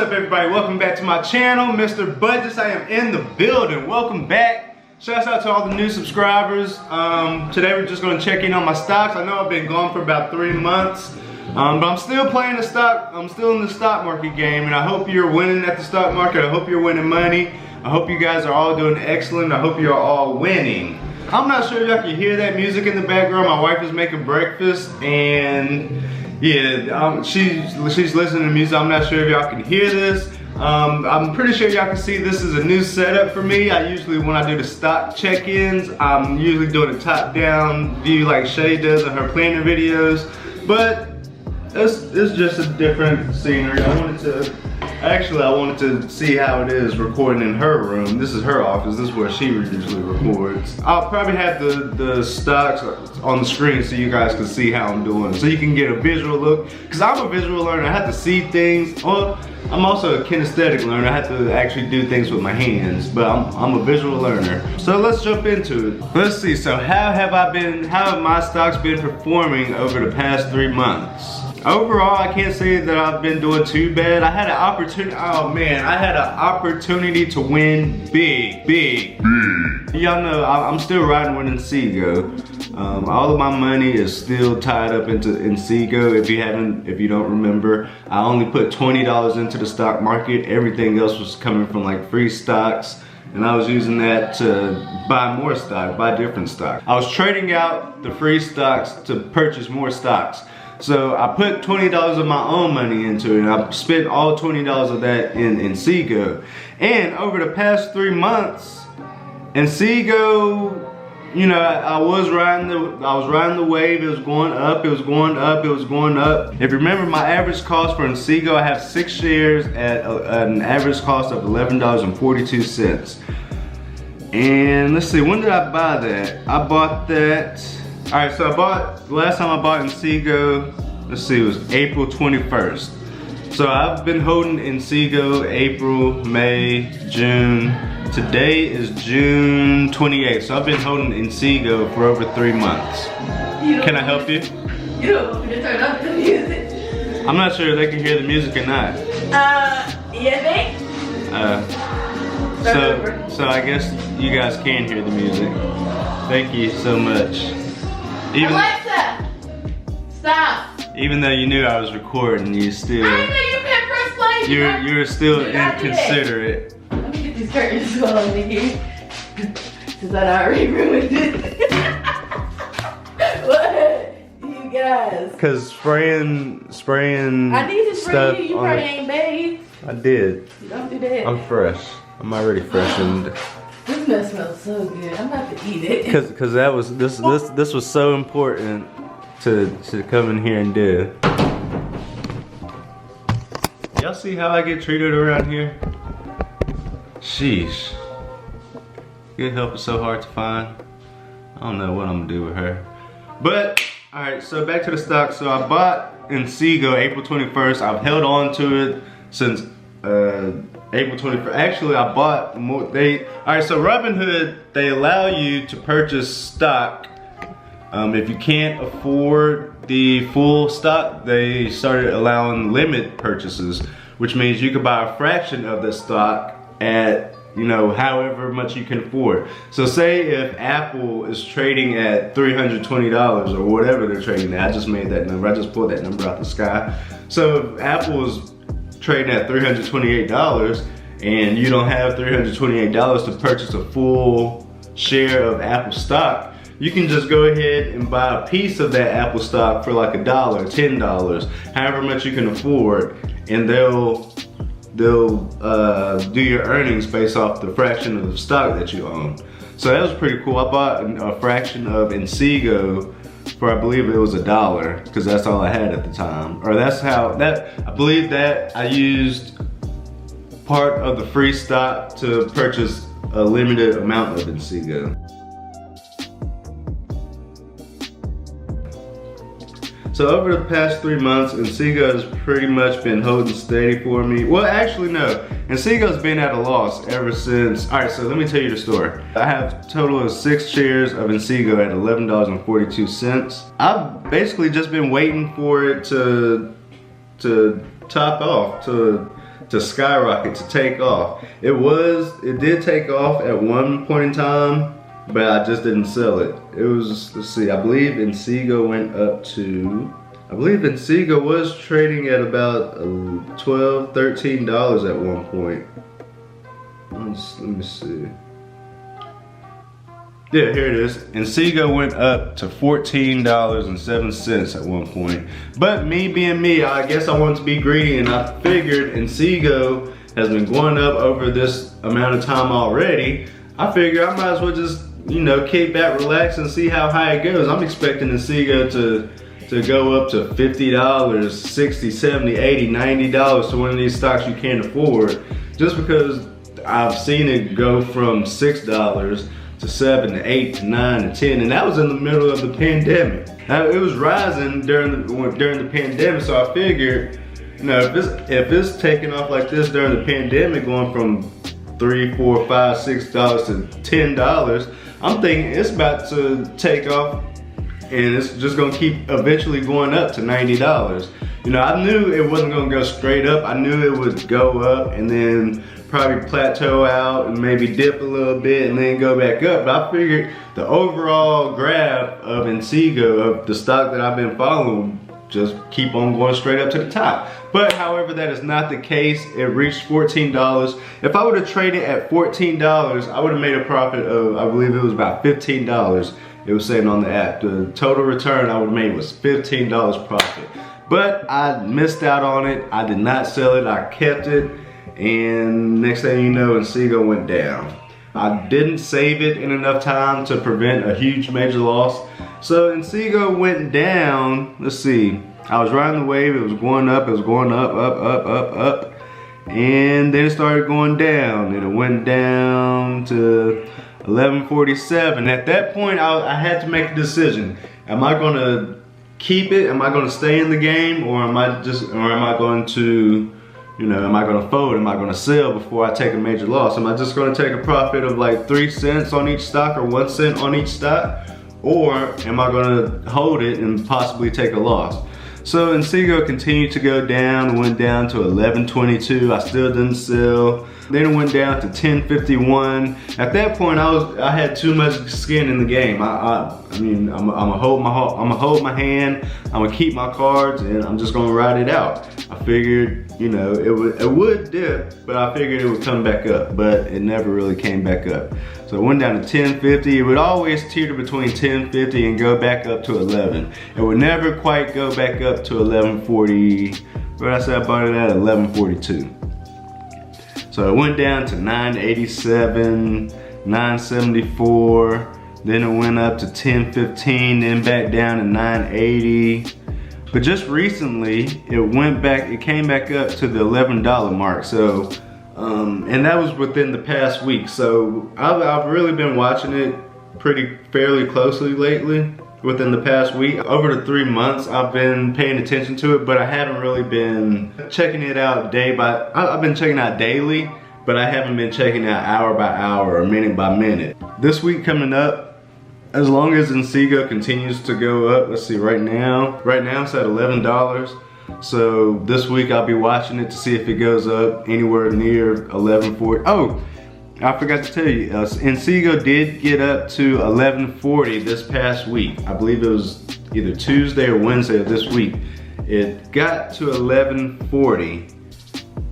up, everybody? Welcome back to my channel, Mr. Budgets. I am in the building. Welcome back. Shouts out to all the new subscribers. Today we're just gonna check in on my stocks. I know I've been gone for about 3 months, but I'm still playing the stock. I'm still in the stock market game, and I hope you're winning at the stock market. I hope you're winning money. I hope you guys are all doing excellent. I hope you're all winning. I'm not sure if y'all can hear that music in the background. My wife is making breakfast, and yeah, she's listening to music. I'm not sure if y'all can hear this. I'm pretty sure y'all can see this is a new setup for me. I usually, when I do the stock check-ins, I'm usually doing a top-down view like Shay does in her planning videos. But it's just a different scenery. I wanted to see how it is recording in her room. This is her office. This is where she usually records. I'll probably have the stocks on the screen so you guys can see how I'm doing, so you can get a visual look. Because I'm a visual learner. I have to see things. Well, I'm also a kinesthetic learner. I have to actually do things with my hands, but I'm a visual learner. So let's jump into it. Let's see. So how have my stocks been performing over the past 3 months? Overall, I can't say that I've been doing too bad. I had an opportunity, oh man, I had an opportunity to win big. Y'all know I'm still riding with Seago. All of my money is still tied up in Seago. If you don't remember, I only put $20 into the stock market. Everything else was coming from like free stocks. And I was using that to buy more stock, buy different stocks. I was trading out the free stocks to purchase more stocks. So I put $20 of my own money into it, and I spent all $20 of that in Seago. And over the past 3 months, in Seago, you know, I was riding the wave. It was going up, it was going up, it was going up. If you remember my average cost for Seago, I have 6 shares at an average cost of $11.42. And let's see, when did I buy that? I bought that. Alright, so the last time I bought Seago, let's see, it was April 21st. So I've been holding Seago April, May, June. Today is June 28th, so I've been holding Seago for over 3 months. Can I help you? You don't want me to turn off the music. I'm not sure if they can hear the music or not. Yeah, they? So I guess you guys can hear the music. Thank you so much. Alexa, stop. Even though you knew I was recording, you still. I know you can't press play. You're still inconsiderate. Let me get these curtains on in here, since I already ruined it. What? You guys. Cause spraying. I need to stuff spray you. You probably ain't bathed. I did. Don't do that. I'm fresh. I'm already freshened. This mess smells so good. I'm about to eat it. Cause that was this was so important to come in here and do. Y'all see how I get treated around here? Sheesh. Good help is so hard to find. I don't know what I'm gonna do with her. But alright, so back to the stock. So I bought Seago April 21st. I've held on to it since April 21st. Actually, I bought more. Alright, so RobinHood, they allow you to purchase stock. If you can't afford the full stock, they started allowing limit purchases, which means you could buy a fraction of the stock at, you know, however much you can afford. So say if Apple is trading at $320 or whatever they're trading at, I just made that number, I just pulled that number out the sky. So if Apple is trading at $328 and you don't have $328 to purchase a full share of Apple stock, you can just go ahead and buy a piece of that Apple stock for like $1, $10, however much you can afford, and they'll do your earnings based off the fraction of the stock that you own. So that was pretty cool. I bought a fraction of Seago for, I believe it was $1, because that's all I had at the time. Or I believe that I used part of the free stock to purchase a limited amount of Seago. So over the past 3 months, Seago has pretty much been holding steady for me. Well, actually no, Seago's been at a loss ever since. All right, so let me tell you the story. I have a total of 6 shares of Seago at $11.42. I've basically just been waiting for it to top off, to to skyrocket, to take off. It did take off at one point in time, but I just didn't sell it. It was, let's see, I believe Inseego went up to, I believe Inseego was trading at about $12, $13 at one point. Let me see. Yeah, here it is. Inseego went up to $14.07 at one point. But me being me, I guess I wanted to be greedy, and I figured Inseego has been going up over this amount of time already. I figured I might as well just, you know, kick back, relax, and see how high it goes. I'm expecting Inseego to go up to $50, $60, $70, $80, $90 to one of these stocks you can't afford, just because I've seen it go from $6 to $7 to $8 to $9 to $10, and that was in the middle of the pandemic. Now, it was rising during the pandemic, so I figured, you know, if it's taking off like this during the pandemic, going from $3, $4, $5, $6 to $10, I'm thinking it's about to take off, and it's just gonna keep eventually going up to $90. You know, I knew it wasn't gonna go straight up. I knew it would go up and then probably plateau out and maybe dip a little bit and then go back up. But I figured the overall graph of Inseego, of the stock that I've been following, just keep on going straight up to the top. But however, that is not the case. It reached $14. If I would have traded at $14, I would have made a profit of, I believe it was about $15. It was saying on the app. The total return I would have made was $15 profit. But I missed out on it. I did not sell it, I kept it. And next thing you know, Inseego went down. I didn't save it in enough time to prevent a huge major loss. So Inseego went down, let's see. I was riding the wave, it was going up, up, up. And then it started going down, and it went down to 11.47. At that point, I had to make a decision. Am I gonna keep it? Am I gonna stay in the game? Or am I going to, you know, am I gonna fold? Am I gonna sell before I take a major loss? Am I just gonna take a profit of like 3 cents on each stock or 1 cent on each stock? Or am I gonna hold it and possibly take a loss? So Inseego continued to go down, went down to 11.22. I still didn't sell. Then it went down to 10.51. At that point, I had too much skin in the game. I mean, I'm gonna hold my hand. I'm gonna keep my cards, and I'm just gonna ride it out. I figured, you know, it would dip, but I figured it would come back up. But it never really came back up. So it went down to 10.50. It would always teeter between 10.50 and go back up to 11. It would never quite go back up to 11.40. What did I say? I bought it at 11.42. So it went down to 9.87, 9.74. Then it went up to 10.15, then back down to 9.80. But just recently, it came back up to the $11 mark. So, and that was within the past week. So I've really been watching it fairly closely lately. Within the past week, over the 3 months, I've been paying attention to it, but I haven't really been checking it out I've been checking it out daily, but I haven't been checking it out hour by hour or minute by minute. This week coming up, as long as Inseego continues to go up, let's see, right now it's at $11. So this week I'll be watching it to see if it goes up anywhere near 11.40. Oh, I forgot to tell you, Inseego did get up to 11.40 this past week. I believe it was either Tuesday or Wednesday of this week. It got to 11.40,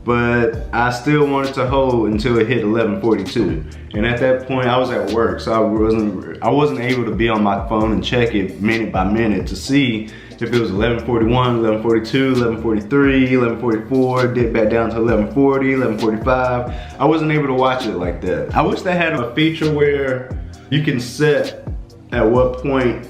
but I still wanted to hold until it hit 11.42. And at that point, I was at work, so I wasn't able to be on my phone and check it minute by minute to see if it was 11.41, 11.42, 11.43, 11.44, dipped back down to 11.40, 11.45. I wasn't able to watch it like that. I wish they had a feature where you can set at what point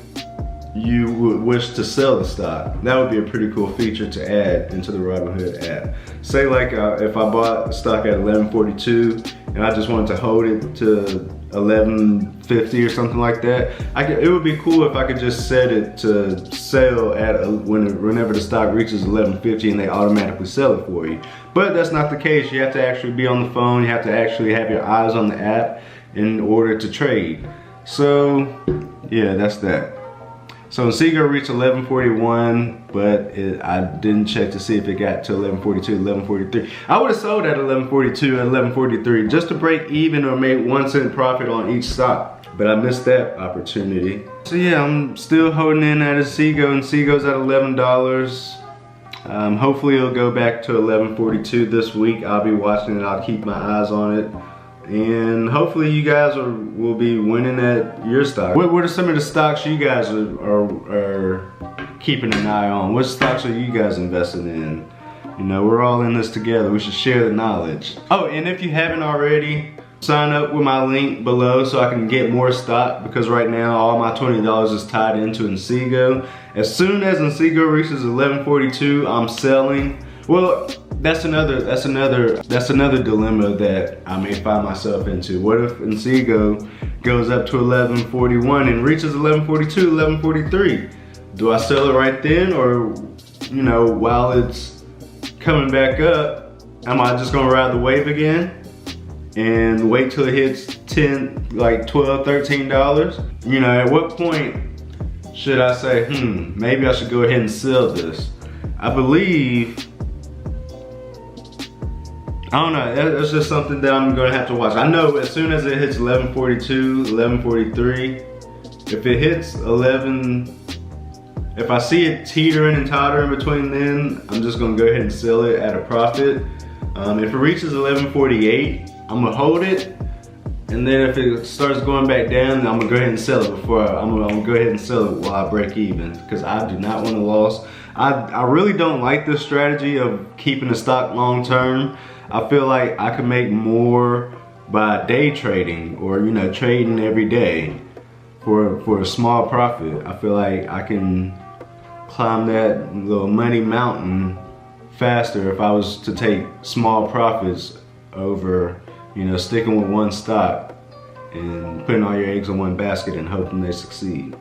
you would wish to sell the stock. That would be a pretty cool feature to add into the Robinhood app. Say like if I bought a stock at 11.42 and I just wanted to hold it to 11.50 or something like that, it would be cool if I could just set it to sell at whenever the stock reaches 11.50 and they automatically sell it for you. But that's not the case. You have to actually be on the phone. You have to actually have your eyes on the app in order to trade. So yeah, that's that. So Seago reached 1141, but I didn't check to see if it got to 1142, 1143. I would have sold at 1142 and 1143 just to break even or make 1 cent profit on each stock, but I missed that opportunity. So yeah, I'm still holding in at a Seago, and Seago's at $11. Hopefully it'll go back to 1142 this week. I'll be watching it, I'll keep my eyes on it. And hopefully you guys will be winning at your stock. What are some of the stocks you guys are keeping an eye on? What stocks are you guys investing in? You know, we're all in this together. We should share the knowledge. Oh, and if you haven't already, sign up with my link below so I can get more stock, because right now all my $20 is tied into Seago. As soon as Seago reaches 1142, I'm selling. Well, that's another dilemma that I may find myself into. What if Seago goes up to 1141 and reaches 1142, 1143? Do I sell it right then, or you know, while it's coming back up, am I just gonna ride the wave again and wait till it hits $10, like $12, $13? You know, at what point should I say, maybe I should go ahead and sell this? I believe, I don't know, it's just something that I'm gonna have to watch. I know as soon as it hits 1142, 1143, if it hits 11, if I see it teetering and tottering between then, I'm just gonna go ahead and sell it at a profit. If it reaches 1148, I'm gonna hold it. And then if it starts going back down, I'm gonna go ahead and sell it I'm gonna go ahead and sell it while I break even, because I do not want to lose. I really don't like this strategy of keeping the stock long term. I feel like I can make more by day trading, or you know, trading every day for a small profit. I feel like I can climb that little money mountain faster if I was to take small profits over, you know, sticking with one stock and putting all your eggs in one basket and hoping they succeed.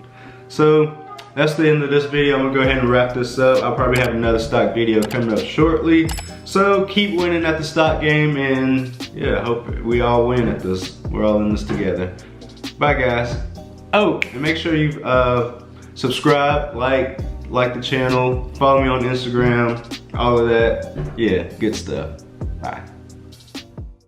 So that's the end of this video. I'm gonna go ahead and wrap this up. I'll probably have another stock video coming up shortly. So keep winning at the stock game, and yeah, I hope we all win at this. We're all in this together. Bye guys. Oh, and make sure you subscribe, like the channel, follow me on Instagram, all of that. Yeah, good stuff. Bye.